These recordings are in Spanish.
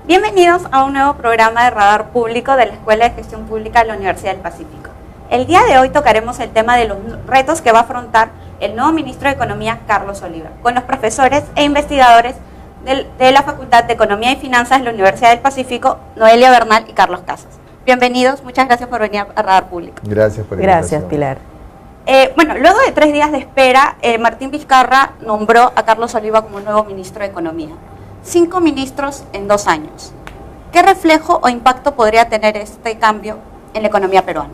Bienvenidos a un nuevo programa de Radar Público de la Escuela de Gestión Pública de la Universidad del Pacífico. El día de hoy tocaremos el tema de los retos que va a afrontar el nuevo ministro de Economía, Carlos Oliva, con los profesores e investigadores de la Facultad de Economía y Finanzas de la Universidad del Pacífico, Noelia Bernal y Carlos Casas. Bienvenidos, muchas gracias por venir a Radar Público. Gracias por la invitación. Gracias, Pilar. Luego de 3 días de espera, Martín Vizcarra nombró a Carlos Oliva como nuevo ministro de Economía. 5 ministros en 2 años. ¿Qué reflejo o impacto podría tener este cambio en la economía peruana?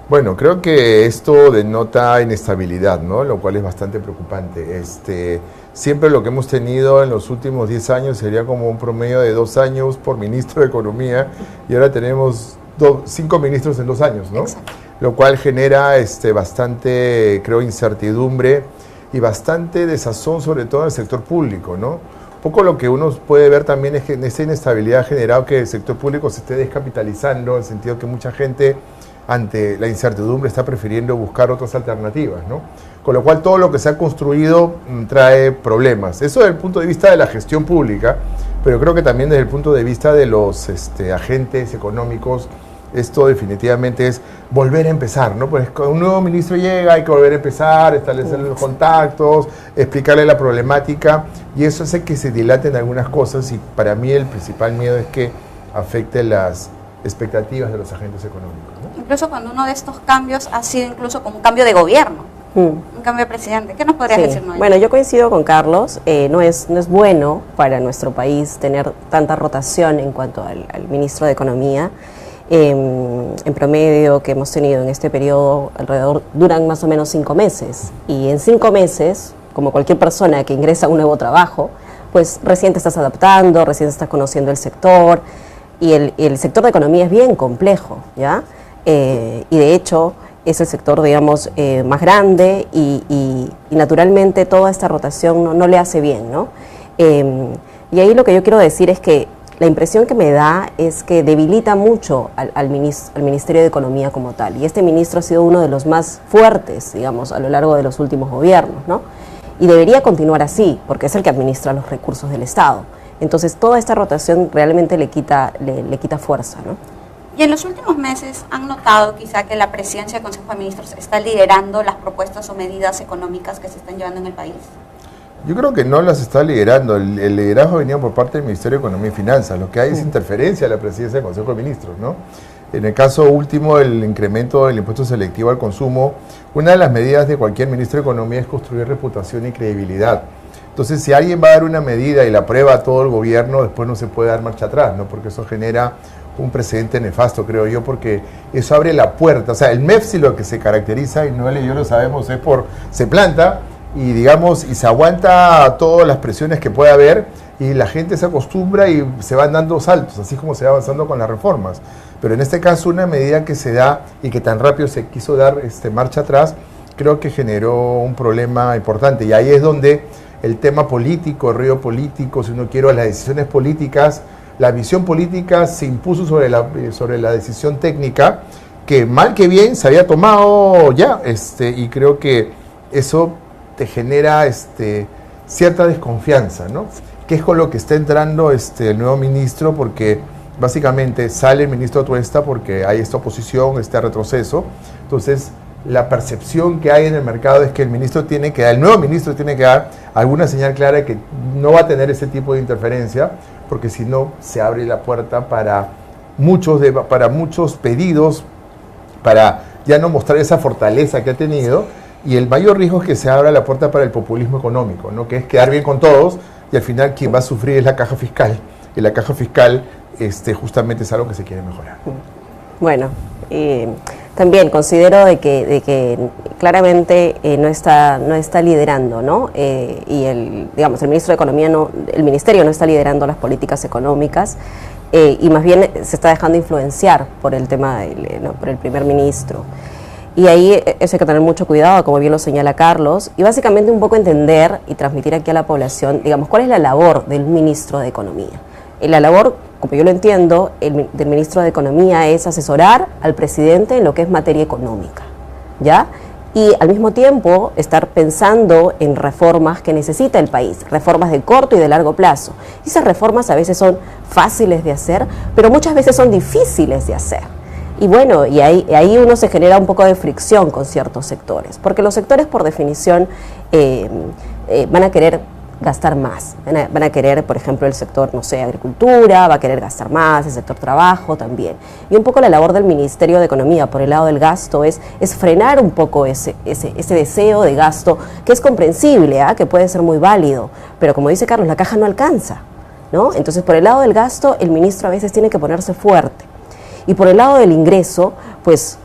Bueno, creo que esto denota inestabilidad, ¿no? Lo cual es bastante preocupante. Siempre lo que hemos tenido en los últimos 10 años sería como un promedio de 2 años por ministro de Economía, y ahora tenemos 5 ministros en 2 años, ¿no? Exacto. Lo cual genera bastante, creo, incertidumbre y bastante desazón, sobre todo en el sector público, ¿no? Un poco lo que uno puede ver también es que en esa inestabilidad ha generado que el sector público se esté descapitalizando, en el sentido que mucha gente ante la incertidumbre está prefiriendo buscar otras alternativas, ¿no? Con lo cual todo lo que se ha construido trae problemas. Eso desde el punto de vista de la gestión pública, pero creo que también desde el punto de vista de los agentes económicos, esto definitivamente es volver a empezar, ¿no? Pues cuando un nuevo ministro llega hay que volver a empezar, establecer los contactos, explicarle la problemática, y eso hace que se dilaten algunas cosas, y para mí el principal miedo es que afecte las expectativas de los agentes económicos, ¿no? Incluso cuando uno de estos cambios ha sido incluso como un cambio de gobierno, un cambio de presidente. ¿Qué nos podrías decir, Noelia? Bueno, yo coincido con Carlos, no es bueno para nuestro país tener tanta rotación en cuanto al ministro de Economía. En promedio que hemos tenido en este periodo duran más o menos 5 meses, y en 5 meses, como cualquier persona que ingresa a un nuevo trabajo, pues recién te estás adaptando, recién estás conociendo el sector, y el sector de economía es bien complejo, ¿ya? Y de hecho es el sector, digamos, más grande, y naturalmente toda esta rotación no le hace bien, ¿no? Y ahí lo que yo quiero decir es que la impresión que me da es que debilita mucho al Ministerio de Economía como tal, y este ministro ha sido uno de los más fuertes, digamos, a lo largo de los últimos gobiernos, ¿no? Y debería continuar así, porque es el que administra los recursos del Estado. Entonces toda esta rotación realmente le quita fuerza, ¿no? Y en los últimos meses han notado quizá que la presidencia del Consejo de Ministros está liderando las propuestas o medidas económicas que se están llevando en el país. Yo creo que no las está liderando. El liderazgo venía por parte del Ministerio de Economía y Finanzas. Lo que hay es interferencia de la presidencia del Consejo de Ministros, ¿no? En el caso último, el incremento del impuesto selectivo al consumo, una de las medidas de cualquier ministro de Economía es construir reputación y credibilidad. Entonces, si alguien va a dar una medida y la aprueba a todo el gobierno, después no se puede dar marcha atrás, ¿no? Porque eso genera un precedente nefasto, creo yo, porque eso abre la puerta. O sea, el MEFSI lo que se caracteriza, y Noel y yo lo sabemos, es se planta y, digamos, y se aguanta todas las presiones que pueda haber, y la gente se acostumbra y se van dando saltos, así como se va avanzando con las reformas. Pero en este caso, una medida que se da y que tan rápido se quiso dar marcha atrás, creo que generó un problema importante, y ahí es donde el tema político, el ruido político, si uno quiere, las decisiones políticas, la visión política se impuso sobre la decisión técnica, que mal que bien se había tomado ya, y creo que eso te genera cierta desconfianza, ¿no? Que es con lo que está entrando el nuevo ministro, porque básicamente sale el ministro Tuesta porque hay esta oposición, este retroceso. Entonces, la percepción que hay en el mercado es que el nuevo ministro tiene que dar alguna señal clara de que no va a tener ese tipo de interferencia, porque si no se abre la puerta para muchos pedidos, para ya no mostrar esa fortaleza que ha tenido, y el mayor riesgo es que se abra la puerta para el populismo económico, ¿no? Que es quedar bien con todos, y al final quien va a sufrir es la caja fiscal, y la caja fiscal justamente es algo que se quiere mejorar. Bueno, también considero de que claramente no está liderando, ¿no? Y el ministro de Economía el ministerio no está liderando las políticas económicas, y más bien se está dejando influenciar por el tema por el primer ministro. Y ahí eso hay que tener mucho cuidado, como bien lo señala Carlos, y básicamente un poco entender y transmitir aquí a la población, digamos, cuál es la labor del ministro de Economía. La labor, como yo lo entiendo, del ministro de Economía es asesorar al presidente en lo que es materia económica, ¿ya? y al mismo tiempo estar pensando en reformas que necesita el país, reformas de corto y de largo plazo. Y esas reformas a veces son fáciles de hacer, pero muchas veces son difíciles de hacer. Y bueno, y ahí uno se genera un poco de fricción con ciertos sectores, porque los sectores por definición van a querer gastar más, van a querer, por ejemplo, el sector, no sé, agricultura, va a querer gastar más, el sector trabajo también. Y un poco la labor del Ministerio de Economía por el lado del gasto es frenar un poco ese deseo de gasto, que es comprensible, que puede ser muy válido, pero como dice Carlos, la caja no alcanza, ¿no? Entonces, por el lado del gasto, el ministro a veces tiene que ponerse fuerte. Y por el lado del ingreso, pues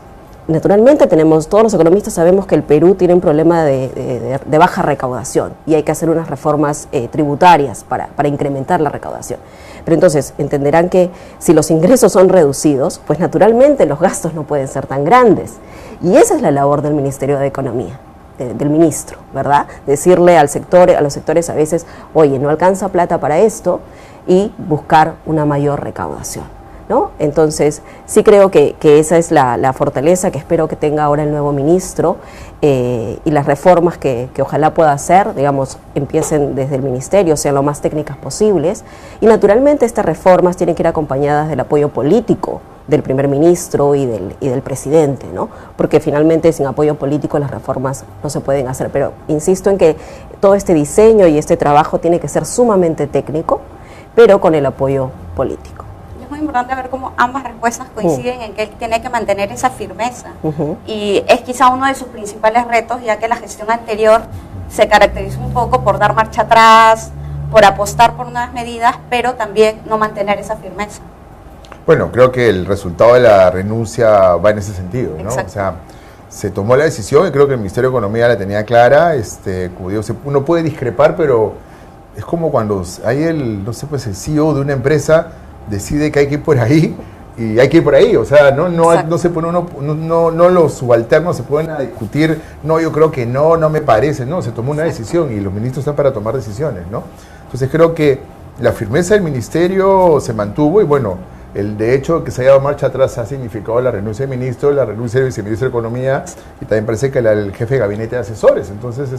naturalmente todos los economistas sabemos que el Perú tiene un problema de baja recaudación y hay que hacer unas reformas tributarias para incrementar la recaudación. Pero entonces entenderán que si los ingresos son reducidos, pues naturalmente los gastos no pueden ser tan grandes. Y esa es la labor del Ministerio de Economía, del ministro, ¿verdad? Decirle a los sectores a veces, oye, no alcanza plata para esto, y buscar una mayor recaudación, ¿no? Entonces, sí creo que esa es la fortaleza que espero que tenga ahora el nuevo ministro, y las reformas que ojalá pueda hacer, digamos, empiecen desde el ministerio, sean lo más técnicas posibles, y naturalmente estas reformas tienen que ir acompañadas del apoyo político del primer ministro y del presidente, ¿no? Porque finalmente sin apoyo político las reformas no se pueden hacer, pero insisto en que todo este diseño y este trabajo tiene que ser sumamente técnico, pero con el apoyo político. Es muy importante ver cómo ambas respuestas coinciden en que él tiene que mantener esa firmeza. Y es quizá uno de sus principales retos, ya que la gestión anterior se caracterizó un poco por dar marcha atrás, por apostar por nuevas medidas, pero también no mantener esa firmeza. Bueno, creo que el resultado de la renuncia va en ese sentido, ¿no? Exacto. O sea, se tomó la decisión y creo que el Ministerio de Economía la tenía clara. Como digo, uno puede discrepar, pero es como cuando hay no sé, pues el CEO de una empresa decide que hay que ir por ahí y hay que ir por ahí. O sea, no se pone no los subalternos se pueden discutir, no, yo creo que no me parece, no, se tomó una decisión y los ministros están para tomar decisiones, ¿no? Entonces creo que la firmeza del ministerio se mantuvo y bueno, de hecho que se haya dado marcha atrás ha significado la renuncia del ministro, la renuncia del viceministro de Economía y también parece que el jefe de gabinete de asesores. Entonces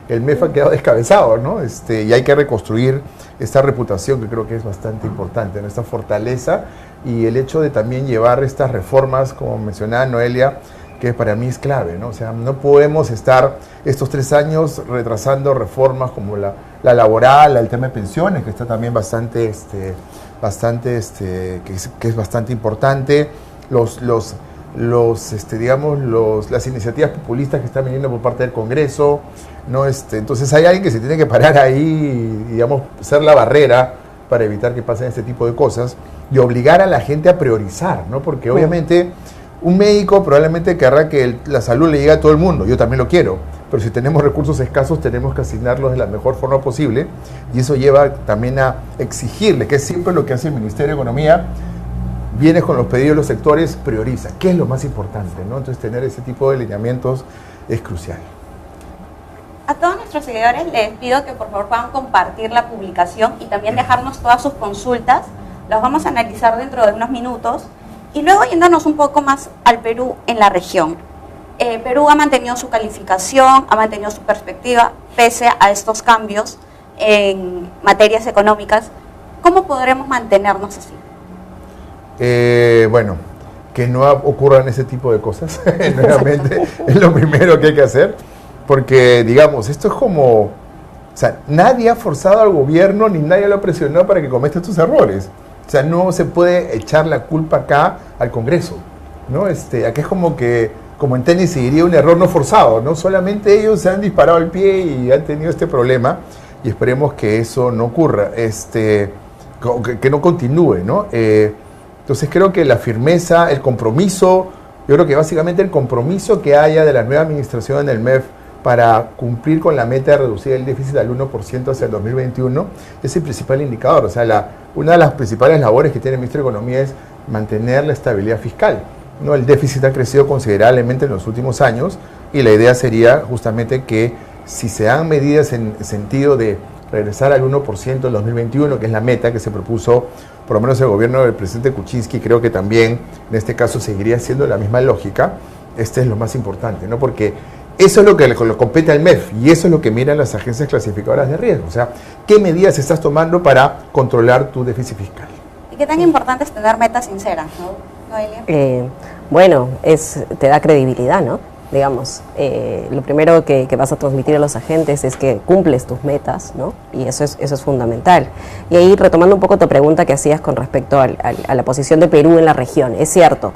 el MEF ha quedado descabezado, ¿no? Y hay que reconstruir esta reputación que creo que es bastante importante, ¿no? Esta fortaleza y el hecho de también llevar estas reformas, como mencionaba Noelia, que para mí es clave, ¿no? O sea, no podemos estar estos 3 años retrasando reformas como la laboral, el tema de pensiones, que está también bastante que es bastante importante, las iniciativas populistas que están viniendo por parte del Congreso, ¿no? Entonces hay alguien que se tiene que parar ahí y, digamos, ser la barrera para evitar que pasen este tipo de cosas y obligar a la gente a priorizar, ¿no? Porque obviamente un médico probablemente querrá que la salud le llegue a todo el mundo, yo también lo quiero, pero si tenemos recursos escasos tenemos que asignarlos de la mejor forma posible y eso lleva también a exigirle, que es siempre lo que hace el Ministerio de Economía, viene con los pedidos de los sectores, prioriza, ¿qué es lo más importante, ¿no? Entonces tener ese tipo de lineamientos es crucial. A todos nuestros seguidores les pido que por favor puedan compartir la publicación y también dejarnos todas sus consultas, las vamos a analizar dentro de unos minutos y luego yéndonos un poco más al Perú en la región. Perú ha mantenido su calificación, ha mantenido su perspectiva pese a estos cambios en materias económicas. ¿Cómo podremos mantenernos así? Bueno, que no ocurran ese tipo de cosas, nuevamente, es lo primero que hay que hacer, porque, digamos, esto es como, o sea, nadie ha forzado al gobierno ni nadie lo ha presionado para que cometa estos errores. O sea, no se puede echar la culpa acá al Congreso, ¿no? Acá es como en tenis se diría un error no forzado, ¿no? Solamente ellos se han disparado al pie y han tenido este problema y esperemos que eso no ocurra, que no continúe, ¿no? Entonces creo que la firmeza, el compromiso, yo creo que básicamente el compromiso que haya de la nueva administración en el MEF para cumplir con la meta de reducir el déficit al 1% hacia el 2021 es el principal indicador. O sea, una de las principales labores que tiene el Ministerio de Economía es mantener la estabilidad fiscal, ¿no? El déficit ha crecido considerablemente en los últimos años y la idea sería justamente que si se dan medidas en sentido de regresar al 1% en 2021, que es la meta que se propuso por lo menos el gobierno del presidente Kuczynski, creo que también en este caso seguiría siendo la misma lógica. Este es lo más importante, ¿no? Porque eso es lo que le compete al MEF y eso es lo que miran las agencias clasificadoras de riesgo. O sea, ¿qué medidas estás tomando para controlar tu déficit fiscal? ¿Y qué tan importante es tener metas sinceras, no, Noelia? Bueno, te da credibilidad, ¿no? Digamos, lo primero que vas a transmitir a los agentes es que cumples tus metas, ¿no? Y eso es fundamental. Y ahí, retomando un poco tu pregunta que hacías con respecto a la posición de Perú en la región, es cierto,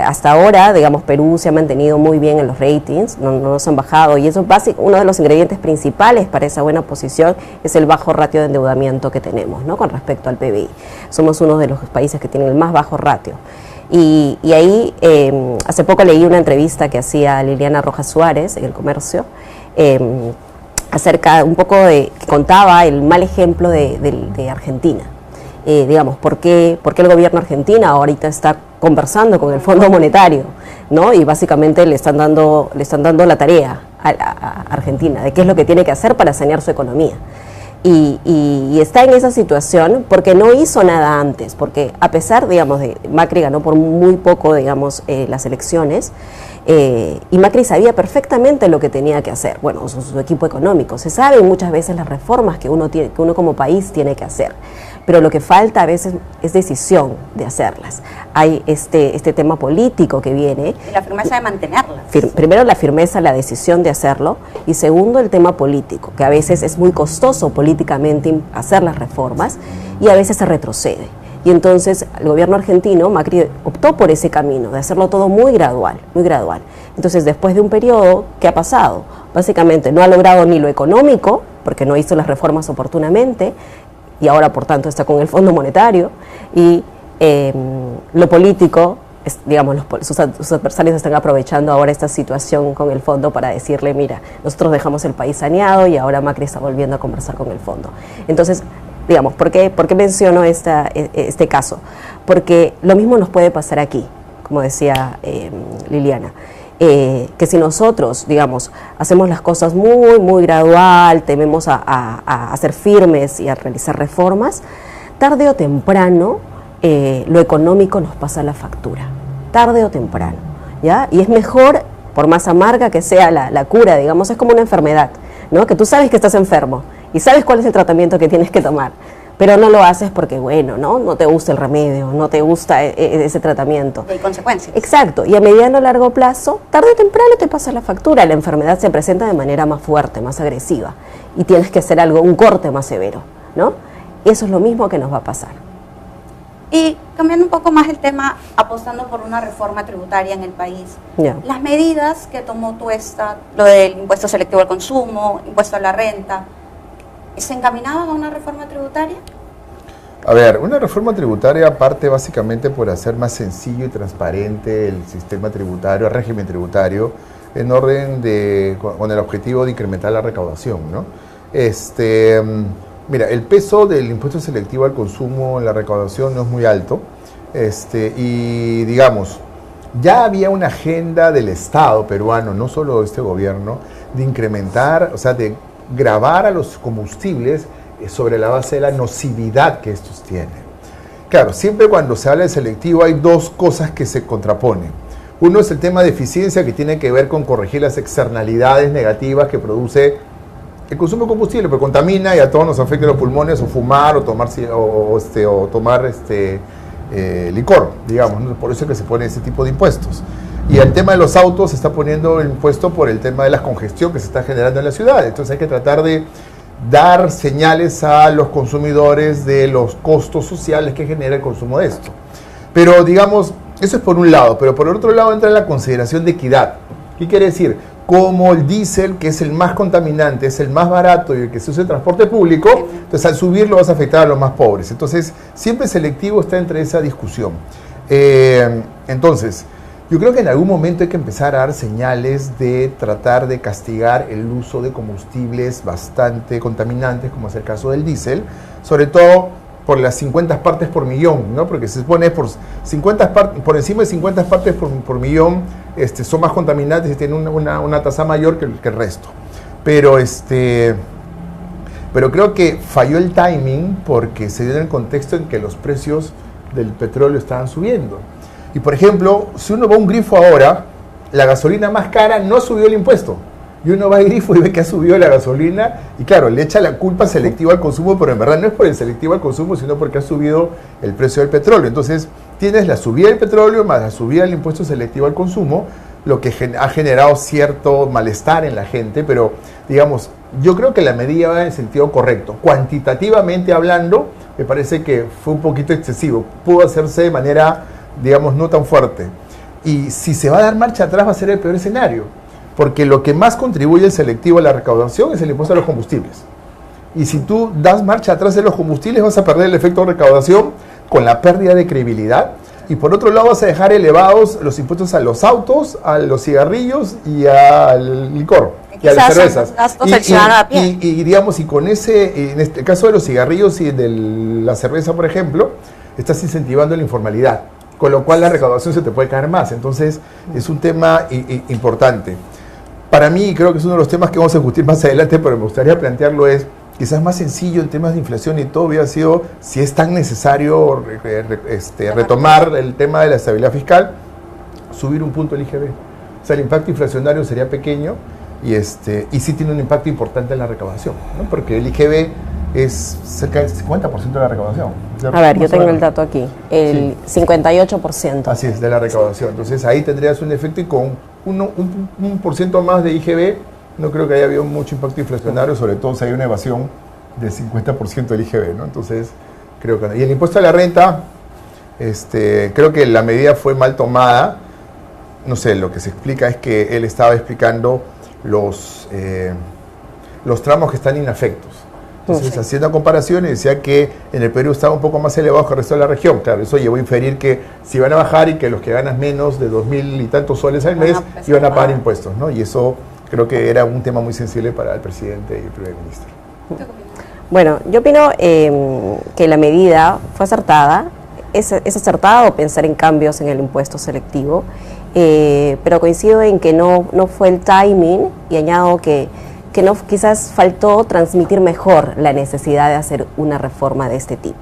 hasta ahora, digamos, Perú se ha mantenido muy bien en los ratings, no nos han bajado, y eso es uno de los ingredientes principales para esa buena posición es el bajo ratio de endeudamiento que tenemos, ¿no? Con respecto al PBI. Somos uno de los países que tienen el más bajo ratio. Y ahí, hace poco leí una entrevista que hacía Liliana Rojas Suárez en El Comercio, acerca un poco que contaba el mal ejemplo de Argentina. Digamos, ¿por qué el gobierno argentino ahorita está conversando con el Fondo Monetario, ¿no? Y básicamente le están dando la tarea a Argentina de qué es lo que tiene que hacer para sanear su economía. Y está en esa situación porque no hizo nada antes, porque a pesar, digamos, de Macri ganó por muy poco, digamos, las elecciones, y Macri sabía perfectamente lo que tenía que hacer, bueno, su equipo económico, se saben muchas veces las reformas que uno como país tiene que hacer, pero lo que falta a veces es decisión de hacerlas. Hay este tema político que viene. Y la firmeza de mantenerlas. Primero la firmeza, la decisión de hacerlo, y segundo el tema político, que a veces es muy costoso políticamente hacer las reformas y a veces se retrocede. Y entonces el gobierno argentino, Macri, optó por ese camino, de hacerlo todo muy gradual, muy gradual. Entonces, después de un periodo, ¿qué ha pasado? Básicamente no ha logrado ni lo económico, porque no hizo las reformas oportunamente, y ahora, por tanto, está con el Fondo Monetario, y lo político, digamos, sus adversarios están aprovechando ahora esta situación con el Fondo para decirle, mira, nosotros dejamos el país saneado y ahora Macri está volviendo a conversar con el Fondo. Entonces, digamos, ¿por qué menciono este caso? Porque lo mismo nos puede pasar aquí, como decía Liliana, que si nosotros, digamos, hacemos las cosas muy, muy gradual, tememos a ser firmes y a realizar reformas, tarde o temprano lo económico nos pasa la factura, tarde o temprano, ¿ya? Y es mejor, por más amarga que sea la cura, digamos, es como una enfermedad, ¿no? Que tú sabes que estás enfermo y sabes cuál es el tratamiento que tienes que tomar, pero no lo haces porque, bueno, no te gusta el remedio, no te gusta ese tratamiento. Hay consecuencias. Exacto, y a mediano o largo plazo, tarde o temprano te pasa la factura, la enfermedad se presenta de manera más fuerte, más agresiva, y tienes que hacer un corte más severo, ¿no? Eso es lo mismo que nos va a pasar. Y cambiando un poco más el tema, apostando por una reforma tributaria en el país, las medidas que tomó Tuesta, lo del impuesto selectivo al consumo, impuesto a la renta, ¿se encaminaban a una reforma tributaria? A ver, una reforma tributaria parte básicamente por hacer más sencillo y transparente el sistema tributario, el régimen tributario, en orden con el objetivo de incrementar la recaudación, ¿no? Mira, el peso del impuesto selectivo al consumo en la recaudación no es muy alto, y digamos, ya había una agenda del Estado peruano, no solo de este gobierno, de incrementar, o sea, de gravar a los combustibles sobre la base de la nocividad que estos tienen. Claro, siempre cuando se habla de selectivo hay dos cosas que se contraponen. Uno es el tema de eficiencia, que tiene que ver con corregir las externalidades negativas que produce el consumo de combustible, porque contamina y a todos nos afecta los pulmones, o fumar, o tomar licor, digamos, ¿no? Por eso es que se pone ese tipo de impuestos. Y el tema de los autos se está poniendo el impuesto por el tema de la congestión que se está generando en la ciudad. Entonces hay que tratar de dar señales a los consumidores de los costos sociales que genera el consumo de esto. Pero digamos, eso es por un lado, pero por el otro lado entra la consideración de equidad. ¿Qué quiere decir? Como el diésel, que es el más contaminante, es el más barato y el que se usa en transporte público, entonces al subirlo vas a afectar a los más pobres. Entonces, siempre selectivo está entre esa discusión. Entonces, yo creo que en algún momento hay que empezar a dar señales de tratar de castigar el uso de combustibles bastante contaminantes, como es el caso del diésel, sobre todo por las 50 partes por millón, ¿no? Porque se supone por encima de 50 partes por millón son más contaminantes y tienen una tasa mayor que el resto. Pero creo que falló el timing porque se dio en el contexto en que los precios del petróleo estaban subiendo. Y por ejemplo, si uno va a un grifo ahora, la gasolina más cara no subió el impuesto. Y uno va a Grifo y ve que ha subido la gasolina y claro, le echa la culpa selectiva al consumo, pero en verdad no es por el selectivo al consumo, sino porque ha subido el precio del petróleo. Entonces tienes la subida del petróleo más la subida del impuesto selectivo al consumo, lo que ha generado cierto malestar en la gente, pero digamos, yo creo que la medida va en el sentido correcto. Cuantitativamente hablando, me parece que fue un poquito excesivo. Pudo hacerse de manera, digamos, no tan fuerte. Y si se va a dar marcha atrás va a ser el peor escenario, porque lo que más contribuye el selectivo a la recaudación es el impuesto a los combustibles. Y si tú das marcha atrás en los combustibles vas a perder el efecto de recaudación con la pérdida de credibilidad. Y por otro lado vas a dejar elevados los impuestos a los autos, a los cigarrillos y al licor. Y a las cervezas. Y digamos, y con ese, en este caso de los cigarrillos y de la cerveza, por ejemplo, estás incentivando la informalidad, con lo cual la recaudación se te puede caer más. Entonces, es un tema importante. Para mí, creo que es uno de los temas que vamos a discutir más adelante, pero me gustaría plantearlo es, quizás más sencillo en temas de inflación y todo hubiera sido, si es tan necesario retomar el tema de la estabilidad fiscal, subir un punto el IGB. O sea, el impacto inflacionario sería pequeño y sí tiene un impacto importante en la recaudación, ¿no? Porque el IGB es cerca del 50% de la recaudación. A ver, yo tengo el dato aquí, el 58%. Así es, de la recaudación. Entonces ahí tendrías un efecto y con un por ciento más de IGB, no creo que haya habido mucho impacto inflacionario, sobre todo si hay una evasión del 50% del IGB, ¿no? Entonces, creo que no. Y el impuesto a la renta, creo que la medida fue mal tomada. No sé, lo que se explica es que él estaba explicando los tramos que están inafectos. Entonces, haciendo comparaciones, decía que en el Perú estaba un poco más elevado que el resto de la región. Claro, eso llevó a inferir que si iban a bajar y que los que ganan menos de 2.000 y tantos soles al mes iban a pagar impuestos, ¿no? Y eso creo que era un tema muy sensible para el presidente y el primer ministro. Bueno, yo opino que la medida fue acertada. Es acertado pensar en cambios en el impuesto selectivo, pero coincido en que no fue el timing y añado que no, quizás faltó transmitir mejor la necesidad de hacer una reforma de este tipo.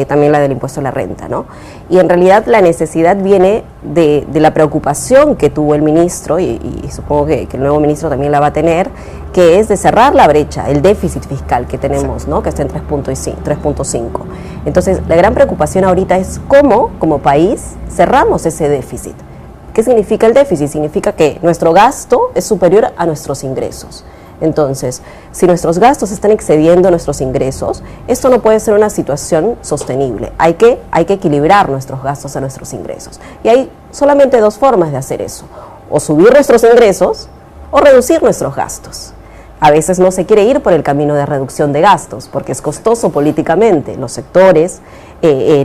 También la del impuesto a la renta, ¿no? Y en realidad la necesidad viene de la preocupación que tuvo el ministro, y supongo que el nuevo ministro también la va a tener, que es de cerrar la brecha, el déficit fiscal que tenemos, ¿no? Que está en 3.5. Entonces, la gran preocupación ahorita es cómo, como país, cerramos ese déficit. ¿Qué significa el déficit? Significa que nuestro gasto es superior a nuestros ingresos. Entonces, si nuestros gastos están excediendo nuestros ingresos, esto no puede ser una situación sostenible. Hay que equilibrar nuestros gastos a nuestros ingresos. Y hay solamente dos formas de hacer eso: o subir nuestros ingresos o reducir nuestros gastos. A veces no se quiere ir por el camino de reducción de gastos porque es costoso políticamente. Los sectores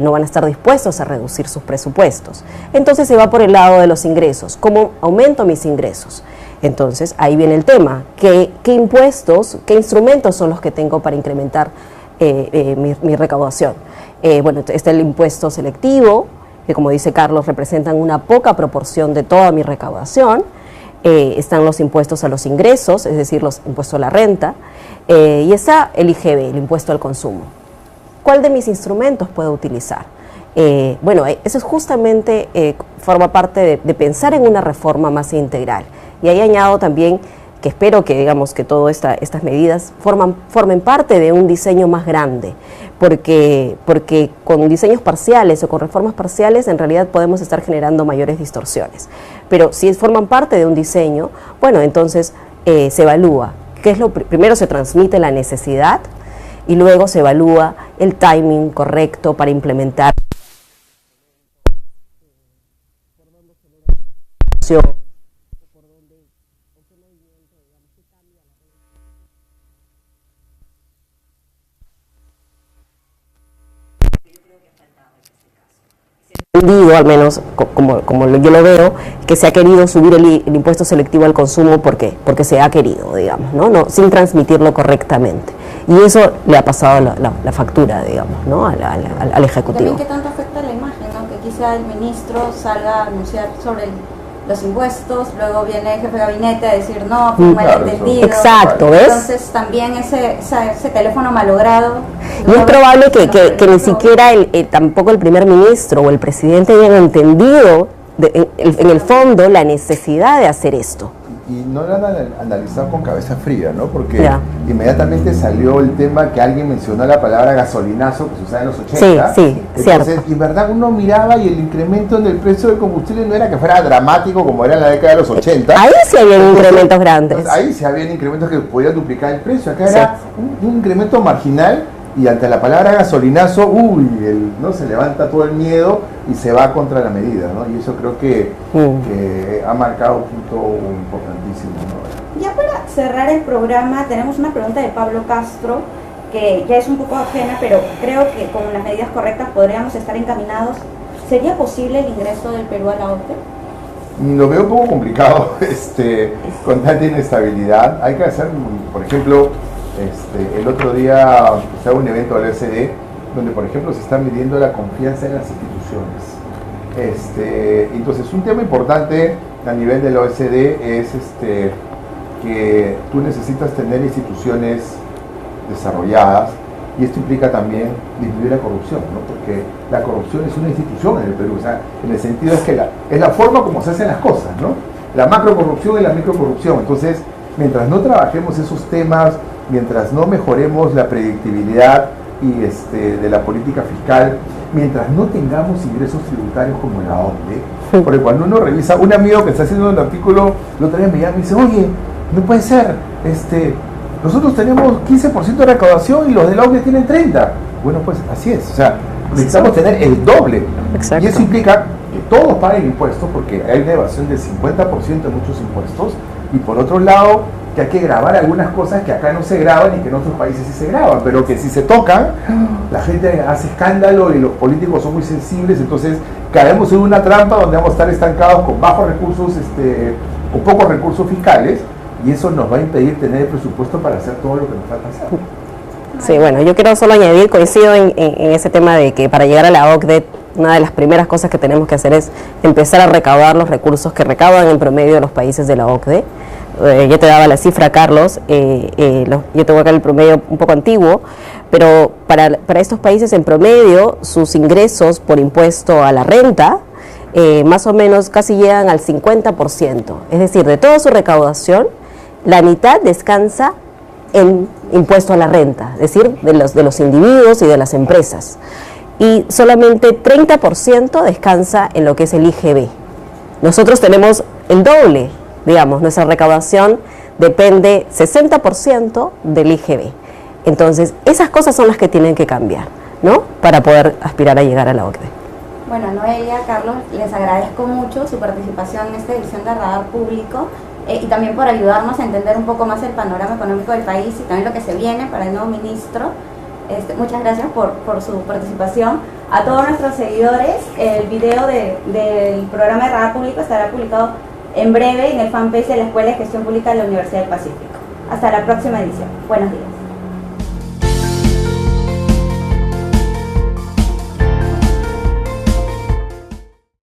no van a estar dispuestos a reducir sus presupuestos. Entonces se va por el lado de los ingresos. ¿Cómo aumento mis ingresos? Entonces, ahí viene el tema. ¿Qué impuestos, qué instrumentos son los que tengo para incrementar mi recaudación? Bueno, está el impuesto selectivo, que como dice Carlos, representan una poca proporción de toda mi recaudación. Están los impuestos a los ingresos, es decir, los impuestos a la renta. Y está el IGB, el impuesto al consumo. ¿Cuál de mis instrumentos puedo utilizar? Bueno, eso es justamente, forma parte de pensar en una reforma más integral. Y ahí añado también que espero que, digamos, que todas estas medidas formen parte de un diseño más grande, porque con diseños parciales o con reformas parciales en realidad podemos estar generando mayores distorsiones. Pero si forman parte de un diseño, bueno, entonces se evalúa qué es primero se transmite la necesidad y luego se evalúa el timing correcto para implementar al menos como yo lo veo, que se ha querido subir el impuesto selectivo al consumo porque se ha querido, digamos, ¿no? Sin transmitirlo correctamente. Y eso le ha pasado la factura, digamos, ¿no? al Ejecutivo. También, ¿qué tanto afecta la imagen, ¿no? Que quizá el ministro salga a anunciar sobre los impuestos, luego viene el jefe de gabinete a decir no, fue un malentendido. Exacto, ¿ves? Entonces también ese teléfono malogrado. Y es probable que ni siquiera tampoco el primer ministro o el presidente hayan entendido en el fondo la necesidad de hacer esto. Y no lo han analizado con cabeza fría, ¿no? Porque Ya. inmediatamente salió el tema que alguien mencionó la palabra gasolinazo, que se usaba en los 80. Sí, Entonces, cierto. y en verdad uno miraba y el incremento en el precio del combustible no era que fuera dramático como era en la década de los 80. Ahí sí había incrementos grandes. Entonces, ahí sí habían incrementos que podían duplicar el precio. Acá era un incremento marginal y ante la palabra gasolinazo, no se levanta todo el miedo y se va contra la medida, ¿no? Y eso creo que ha marcado un punto importantísimo, ¿no? Ya para cerrar el programa, tenemos una pregunta de Pablo Castro, que ya es un poco ajena, pero creo que con las medidas correctas podríamos estar encaminados. ¿Sería posible el ingreso del Perú a la OCDE? Lo veo un poco complicado con tanta inestabilidad. Hay que hacer, por ejemplo, el otro día estaba un evento del OSD donde, por ejemplo, se está midiendo la confianza en las instituciones. Entonces, un tema importante a nivel del OSD es que tú necesitas tener instituciones desarrolladas, y esto implica también disminuir la corrupción, ¿no? Porque la corrupción es una institución en el Perú, o sea, en el sentido es que es la forma como se hacen las cosas, ¿no? La macrocorrupción y la microcorrupción. Entonces, mientras no trabajemos esos temas, mientras no mejoremos la predictibilidad de la política fiscal, mientras no tengamos ingresos tributarios como la OCDE, porque cuando uno revisa, un amigo que está haciendo un artículo, el otro día me llama y dice, oye, no puede ser, nosotros tenemos 15% de recaudación y los de la OCDE tienen 30%. Bueno, pues así es, o sea, necesitamos tener el doble. Exacto. Y eso implica que todos paguen impuestos, porque hay una evasión del 50% de muchos impuestos, y por otro lado, que hay que grabar algunas cosas que acá no se graban y que en otros países sí se graban, pero que si se tocan, la gente hace escándalo y los políticos son muy sensibles, entonces caemos en una trampa donde vamos a estar estancados con bajos recursos, con pocos recursos fiscales, y eso nos va a impedir tener el presupuesto para hacer todo lo que nos falta hacer. Sí, bueno, yo quiero solo añadir, coincido en ese tema de que para llegar a la OCDE, una de las primeras cosas que tenemos que hacer es empezar a recaudar los recursos que recaudan en promedio los países de la OCDE. Yo te daba la cifra, Carlos, yo tengo acá el promedio un poco antiguo, pero para estos países en promedio, sus ingresos por impuesto a la renta, más o menos casi llegan al 50%. Es decir, de toda su recaudación, la mitad descansa en impuesto a la renta, es decir, de los individuos y de las empresas. Y solamente 30% descansa en lo que es el IGB. Nosotros tenemos el doble, digamos, nuestra recaudación depende 60% del IGB. Entonces, esas cosas son las que tienen que cambiar, ¿no? Para poder aspirar a llegar a la OCDE. Bueno, Noelia, Carlos, les agradezco mucho su participación en esta edición de Radar Público y también por ayudarnos a entender un poco más el panorama económico del país y también lo que se viene para el nuevo ministro. Muchas gracias por su participación. A todos nuestros seguidores, el video del programa de Radar Público estará publicado en breve en el fanpage de la Escuela de Gestión Pública de la Universidad del Pacífico. Hasta la próxima edición. Buenos días.